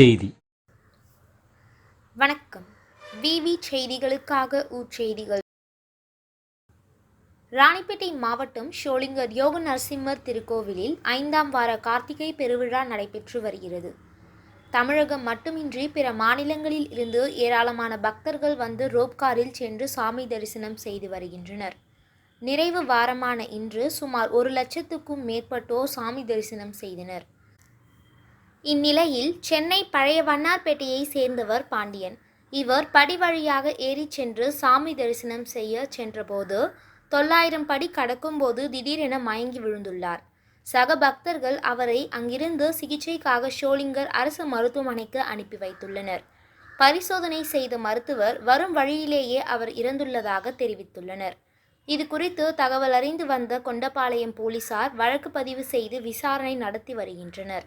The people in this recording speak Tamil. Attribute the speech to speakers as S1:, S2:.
S1: செய்தி.
S2: வணக்கம். விவி செய்திகளுக்காக ஊர்செய்திகள். ராணிப்பேட்டை மாவட்டம் ஷோலிங்கர் யோக நரசிம்மர் திருக்கோவிலில் 5ஆம் வார கார்த்திகை பெருவிழா நடைபெற்று வருகிறது. தமிழகம் மட்டுமின்றி பிற மாநிலங்களில் இருந்து ஏராளமான பக்தர்கள் வந்து ரோப்காரில் சென்று சாமி தரிசனம் செய்து வருகின்றனர். நிறைவு வாரமான இன்று சுமார் 1,00,000க்கும் மேற்பட்டோர் சாமி தரிசனம் செய்தனர். இந்நிலையில் சென்னை பழைய வண்ணார்பேட்டையை சேர்ந்தவர் பாண்டியன். இவர் படி வழியாக ஏறி சென்று சாமி தரிசனம் செய்ய சென்றபோது 900 படி கடக்கும்போது திடீரென மயங்கி விழுந்துள்ளார். சக பக்தர்கள் அவரை அங்கிருந்து சிகிச்சைக்காக ஷோலிங்கர் அரசு மருத்துவமனைக்கு அனுப்பி வைத்துள்ளனர். பரிசோதனை செய்த மருத்துவர் வரும் வழியிலேயே அவர் இறந்துள்ளதாக தெரிவித்துள்ளனர். இது குறித்து தகவல் அறிந்து வந்த கொண்டபாளையம் போலீசார் வழக்கு பதிவு செய்து விசாரணை நடத்தி வருகின்றனர்.